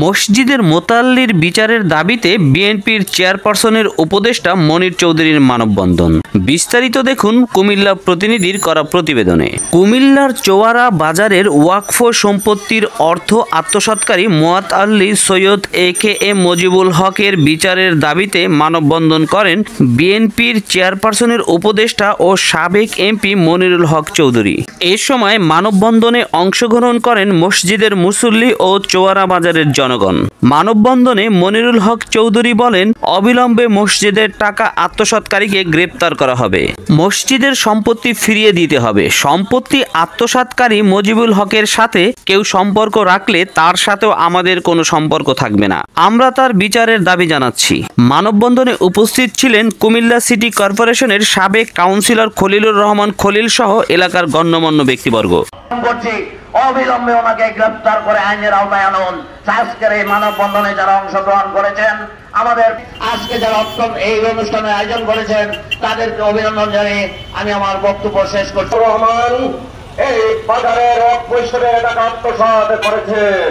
মসজিদের মোতাল্লির বিচারের দাবিতে বিএনপির চেয়ারপারসনের উপদেষ্টা মনির চৌধুরীর মানববন্ধন। বিস্তারিত দেখুন কুমিল্লা প্রতিনিধির করা প্রতিবেদনে। কুমিল্লার চোয়ারা বাজারের ওয়াকফ সম্পত্তির অর্থ আত্মসাৎকারী মোয়াত্তাল্লী সৈয়দ একেএম মুজিবুল হকের বিচারের দাবিতে মানববন্ধন করেন বিএনপির চেয়ারপারসনের উপদেষ্টা ও সাবেক এমপি মনিরুল হক চৌধুরী। এ সময় মানববন্ধনে অংশগ্রহণ করেন মসজিদের মুসল্লি ও চোয়ারা বাজারের জনগণ। মানববন্ধনে মনিরুল হক চৌধুরী বলেন, অবিলম্বে মসজিদের টাকা আত্মসাৎকারীকে গ্রেপ্তার করা হবে, মসজিদের সম্পত্তি ফিরিয়ে দিতে হবে। সম্পত্তি আত্মসাৎকারী মুজিবুল হকের সাথে কেউ সম্পর্ক রাখলে তার সাথেও আমাদের কোনো সম্পর্ক থাকবে না। আমরা তার বিচারের দাবি জানাচ্ছি। মানববন্ধনে উপস্থিত ছিলেন কুমিল্লা সিটি কর্পোরেশনের সাবেক কাউন্সিলর খলিলুর রহমান খলিল সহ এলাকার গণ্যমান্য ব্যক্তিবর্গ। অবিলম্বে ওনাকে গ্রেফতার করে আইনের আওতায় আনুন। আজকের এই মানববন্ধনে যারা অংশগ্রহণ করেছেন, আমাদের আজকে যারা এই অনুষ্ঠানের আয়োজন করেছেন, তাদেরকে অভিনন্দন জানিয়ে আমি আমার বক্তব্য শেষ করছি। রহমান এই বাজারের টাকা আত্মসাৎ করেছেন।